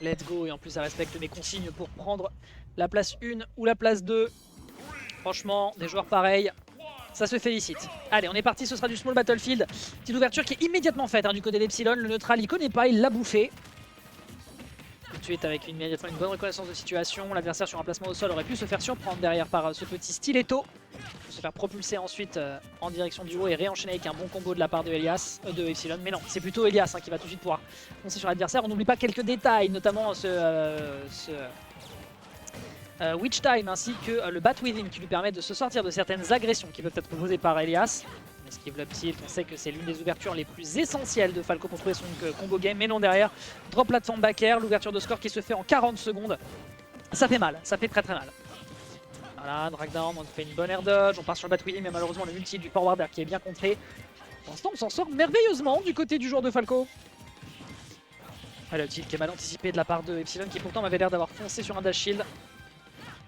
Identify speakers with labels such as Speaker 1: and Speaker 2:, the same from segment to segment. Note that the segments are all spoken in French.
Speaker 1: Let's go, et en plus ça respecte mes consignes pour prendre la place 1 ou la place 2. Franchement, des joueurs pareils, ça se félicite. Allez, on est parti, ce sera du Small Battlefield. Petite ouverture qui est immédiatement faite du côté d'Epsilon. Le neutral, il connaît pas, il l'a bouffé. Tout de suite, avec immédiatement une bonne reconnaissance de situation. L'adversaire sur un placement au sol aurait pu se faire surprendre derrière par ce petit stiletto. Se faire propulser ensuite en direction du haut et réenchaîner avec un bon combo de la part de de Epsilon. Mais non, c'est plutôt Elias qui va tout de suite pouvoir foncer sur l'adversaire. On n'oublie pas quelques détails, notamment Witch Time ainsi que le Bat Within qui lui permet de se sortir de certaines agressions qui peuvent être proposées par Elias. On esquive le tilt, on sait que c'est l'une des ouvertures les plus essentielles de Falco pour trouver son combo game. Mais non, derrière, drop platform back air, l'ouverture de score qui se fait en 40 secondes. Ça fait mal, ça fait très très mal. Voilà, drag down, on fait une bonne air dodge, on part sur le Bat Within, mais malheureusement le multi du forwarder qui est bien contré. Pour l'instant, on s'en sort merveilleusement du côté du joueur de Falco. Le tilt qui est mal anticipé de la part de Epsilon qui pourtant m'avait l'air d'avoir foncé sur un dash shield.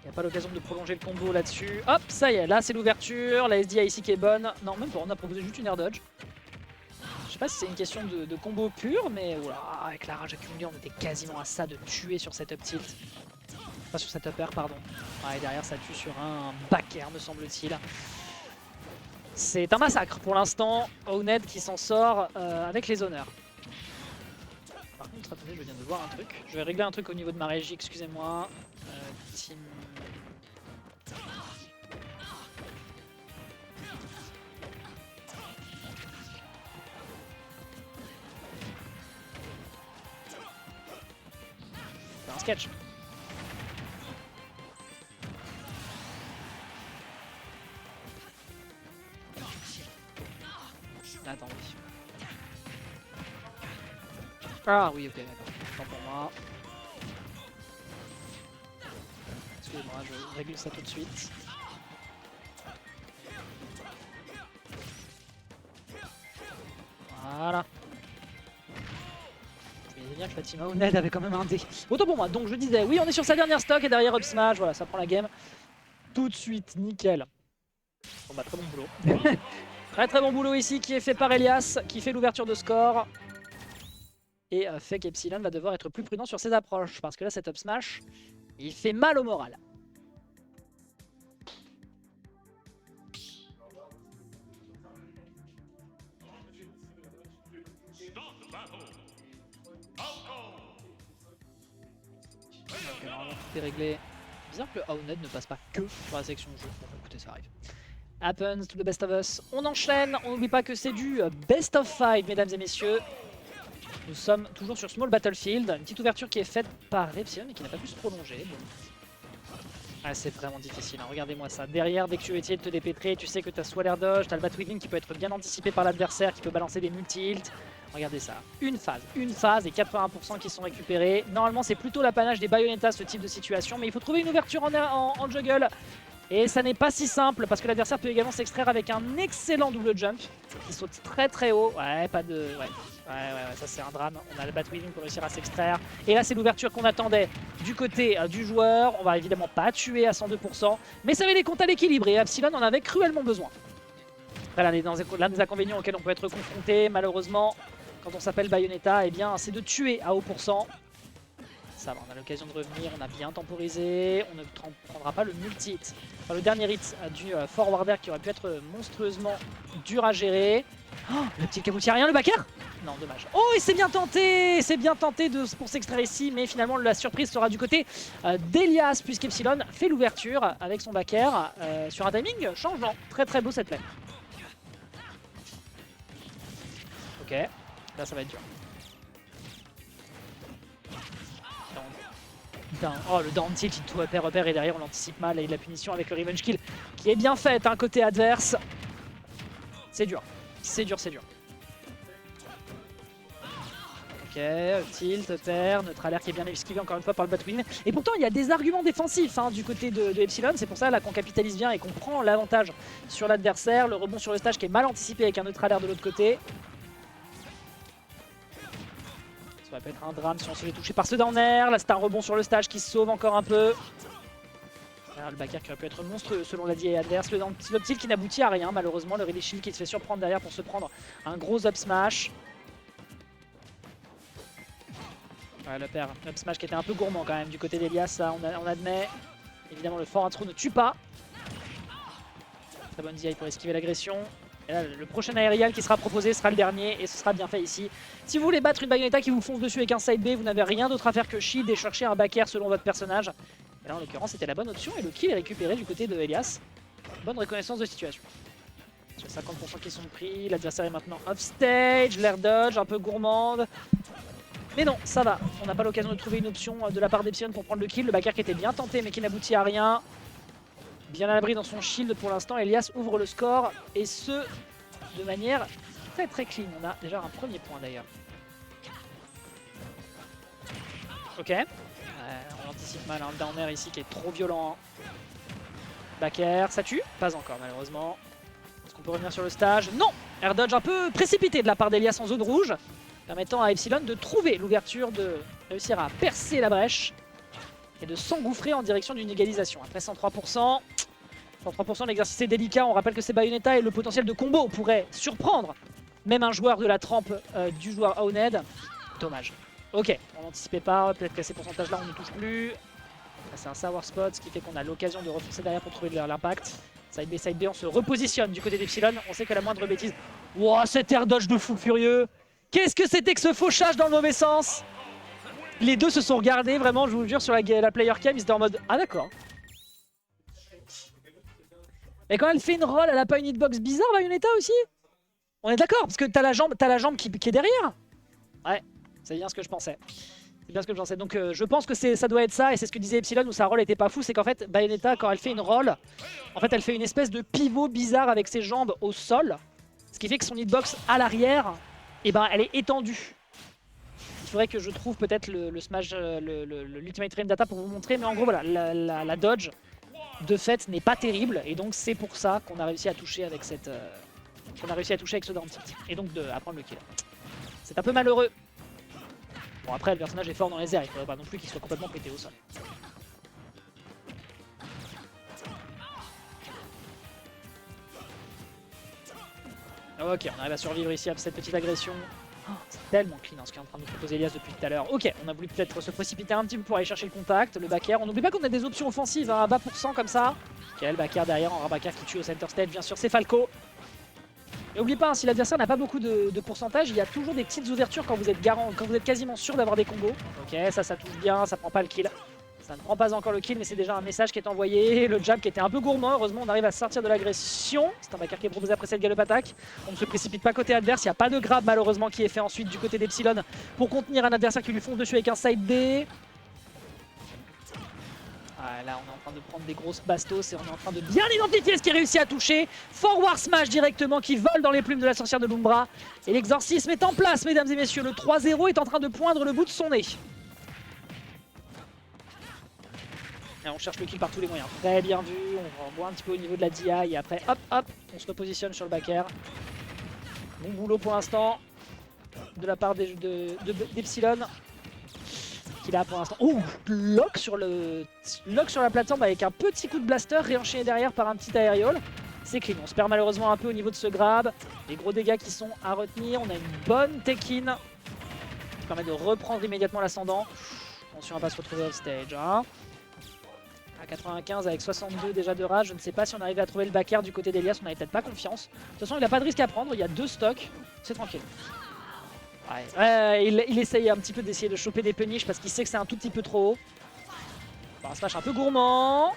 Speaker 1: Il n'y a pas l'occasion de prolonger le combo là-dessus. Hop, ça y est, là c'est l'ouverture. La SDI ici qui est bonne. Non, même pas, on a proposé juste une air dodge. Je sais pas si c'est une question de combo pur, mais oula, avec la rage accumulée, on était quasiment à ça de tuer sur cette up tilt. Pas sur cette up air, pardon. Ouais, derrière ça tue sur un back air, me semble-t-il. C'est un massacre pour l'instant. Owned qui s'en sort avec les honneurs. Par contre, attendez, je viens de voir un truc. Je vais régler un truc au niveau de ma régie, excusez-moi. Team... C'est un sketch. Attends, oui. Ah oui, ok, d'accord. Tant pour moi. Excusez-moi, je règle ça tout de suite. Voilà. Je me disais bien que la team Owned avait quand même un dé. Autant pour moi, donc je disais, oui, on est sur sa dernière stock et derrière up smash, voilà, ça prend la game. Tout de suite, nickel. Bon bah, très bon boulot. Très très bon boulot ici qui est fait par Elias, qui fait l'ouverture de score. Et fait qu'Epsilon va devoir être plus prudent sur ses approches, parce que là, cet up smash, il fait mal au moral. Ok, normalement tout est réglé. Bizarre que le Owned ne passe pas que sur la section de jeu. Bon, écoutez, ça arrive. Happens to the best of us. On enchaîne, on n'oublie pas que c'est du best of 5, mesdames et messieurs. Nous sommes toujours sur Small Battlefield. Une petite ouverture qui est faite par Epsilon et qui n'a pas pu se prolonger. Bon. Ah, c'est vraiment difficile, hein. Regardez-moi ça. Derrière, dès que tu essaies de te dépêtrer, tu sais que tu as soit l'air dodge, tu as le Bat Within qui peut être bien anticipé par l'adversaire, qui peut balancer des multi-hilts. Regardez ça, une phase et 81% qui sont récupérés. Normalement, c'est plutôt l'apanage des Bayonetta ce type de situation, mais il faut trouver une ouverture en juggle. Et ça n'est pas si simple parce que l'adversaire peut également s'extraire avec un excellent double jump qui saute très très haut. Ouais, pas de... Ouais, ça c'est un drame. On a le Bat Within pour réussir à s'extraire. Et là, c'est l'ouverture qu'on attendait du côté du joueur. On va évidemment pas tuer à 102%, mais ça avait des comptes à l'équilibre et Epsilon en avait cruellement besoin. Voilà, l'un des inconvénients auxquels on peut être confronté, malheureusement, quand on s'appelle Bayonetta, eh bien, c'est de tuer à haut pourcent. Ça va, on a l'occasion de revenir, on a bien temporisé, on ne prendra pas le multi-hit. Enfin, le dernier hit du forwarder qui aurait pu être monstrueusement dur à gérer. Oh, le petit caboutier, rien, le backer? Non, dommage. Oh, et c'est bien tenté pour s'extraire ici, mais finalement la surprise sera du côté d'Elias, puisqu'Epsilon fait l'ouverture avec son backer sur un timing changeant. Très très beau cette play. Ok, là ça va être dur. Oh, le down tilt, il tout repère et derrière on l'anticipe mal et la punition avec le revenge kill qui est bien faite côté adverse. C'est dur, c'est dur. Ok, tilt, terre, neutre qui est bien esquivé encore une fois par le Bat Within. Et pourtant il y a des arguments défensifs du côté de Epsilon, c'est pour ça là qu'on capitalise bien et qu'on prend l'avantage sur l'adversaire. Le rebond sur le stage qui est mal anticipé avec un neutre de l'autre côté. Ça va être un drame si on se fait toucher par ce down air. Là c'est un rebond sur le stage qui se sauve encore un peu. Là, le backer qui aurait pu être monstrueux selon la DA adverse. Le tilt qui n'aboutit à rien malheureusement. Le ready shield qui se fait surprendre derrière pour se prendre un gros up smash. Ouais, le père, up smash qui était un peu gourmand quand même du côté d'Elias, ça on admet. Évidemment le fort intro ne tue pas. Très bonne DI pour esquiver l'agression. Et là, le prochain aérial qui sera proposé sera le dernier et ce sera bien fait ici. Si vous voulez battre une Bayonetta qui vous fonce dessus avec un side B, vous n'avez rien d'autre à faire que shield et chercher un back air selon votre personnage. Et là en l'occurrence c'était la bonne option et le kill est récupéré du côté de Elias. Bonne reconnaissance de situation. Sur 50% qui sont pris, l'adversaire est maintenant off stage, l'air dodge un peu gourmande. Mais non, ça va, on n'a pas l'occasion de trouver une option de la part d'Epsilon pour prendre le kill. Le back air qui était bien tenté mais qui n'aboutit à rien. Bien à l'abri dans son shield pour l'instant, Elias ouvre le score et ce de manière très très clean. On a déjà un premier point d'ailleurs. Ok, on anticipe mal un down air ici qui est trop violent. Back air, ça tue? Pas encore malheureusement. Est-ce qu'on peut revenir sur le stage? Non! Air dodge un peu précipité de la part d'Elias en zone rouge, permettant à Epsilon de trouver l'ouverture, de réussir à percer la brèche et de s'engouffrer en direction d'une égalisation. Après 103%. 103%, l'exercice est délicat, on rappelle que c'est Bayonetta et le potentiel de combo pourrait surprendre même un joueur de la trempe du joueur Aoned. Dommage. Ok, on n'anticipait pas, peut-être qu'à ces pourcentages-là on ne touche plus. C'est un sour spot, ce qui fait qu'on a l'occasion de refoncer derrière pour trouver l'impact. Side B, on se repositionne du côté d'Epsilon. On sait que la moindre bêtise... Wow, cet air dodge de fou furieux! Qu'est-ce que c'était que ce fauchage dans le mauvais sens? Les deux se sont regardés, vraiment, je vous jure, sur la player cam, ils étaient en mode « Ah d'accord ». Et quand elle fait une roll, elle a pas une hitbox bizarre, Bayonetta aussi? On est d'accord, parce que t'as la jambe qui est derrière. Ouais, c'est bien ce que je pensais. C'est bien ce que je pensais. Donc je pense que ça doit être ça, et c'est ce que disait Epsilon où sa roll était pas fou, c'est qu'en fait Bayonetta, quand elle fait une roll, en fait elle fait une espèce de pivot bizarre avec ses jambes au sol, ce qui fait que son hitbox à l'arrière, eh ben, elle est étendue. Il faudrait que je trouve peut-être le smash, l'ultimate frame data pour vous montrer, mais en gros voilà, la dodge de fait n'est pas terrible, et donc c'est pour ça qu'on a réussi à toucher avec cette ce down tilt, et donc à prendre le kill. C'est un peu malheureux. Bon après le personnage est fort dans les airs, il faudrait pas non plus qu'il soit complètement pété au sol. Ok, on arrive à survivre ici à cette petite agression. Oh, c'est tellement clean ce qu'est en train de nous proposer Elias depuis tout à l'heure. Ok, on a voulu peut-être se précipiter un petit peu pour aller chercher le contact, le back air. On n'oublie pas qu'on a des options offensives à bas pourcent comme ça. Ok, le back air derrière, un back air qui tue au center stage, bien sûr, c'est Falco. Et n'oubliez pas, hein, si l'adversaire n'a pas beaucoup de pourcentage, il y a toujours des petites ouvertures quand vous êtes quasiment sûr d'avoir des combos. Ok, ça touche bien, ça prend pas le kill. Ça ne prend pas encore le kill, mais c'est déjà un message qui est envoyé. Le jab qui était un peu gourmand, heureusement on arrive à sortir de l'agression. C'est un back air qui est proposé après cette galop attaque. On ne se précipite pas côté adverse, il n'y a pas de grab malheureusement qui est fait ensuite du côté d'Epsilon pour contenir un adversaire qui lui fonce dessus avec un side B. Ah, là on est en train de prendre des grosses bastos et on est en train de bien identifier ce qui réussit à toucher. Forward smash directement qui vole dans les plumes de la sorcière de l'Umbra. Et l'exorcisme est en place mesdames et messieurs, le 3-0 est en train de poindre le bout de son nez. Et on cherche le kill par tous les moyens. Très bien vu, on voit un petit peu au niveau de la DI et après hop hop, on se repositionne sur le back air. Bon boulot pour l'instant de la part d'Epsilon. Qu'il a pour l'instant. Oh, lock sur la plateforme avec un petit coup de blaster réenchaîné derrière par un petit aérial. C'est clean, on se perd malheureusement un peu au niveau de ce grab. Les gros dégâts qui sont à retenir, on a une bonne take-in qui permet de reprendre immédiatement l'ascendant. Attention à pas se retrouver off stage. Hein. À 95 avec 62 déjà de rage, je ne sais pas si on arrive à trouver le back air du côté d'Elias, on n'avait peut-être pas confiance. De toute façon il n'a pas de risque à prendre, il y a 2 stocks, c'est tranquille. Ouais, il essaye un petit peu d'essayer de choper des punishes parce qu'il sait que c'est un tout petit peu trop haut. Bon, un smash un peu gourmand.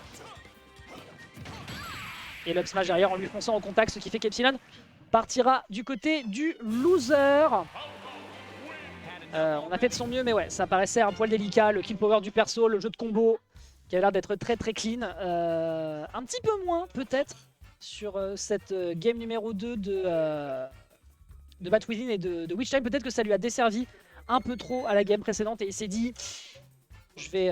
Speaker 1: Et l'up smash derrière en lui fonçant au contact, ce qui fait qu'Epsilon partira du côté du loser. On a fait de son mieux, mais ouais, ça paraissait un poil délicat, le kill power du perso, le jeu de combo qui avait l'air d'être très très clean. Un petit peu moins peut-être sur cette game numéro 2 de Bat Within et de Witch Time. Peut-être que ça lui a desservi un peu trop à la game précédente et il s'est dit je vais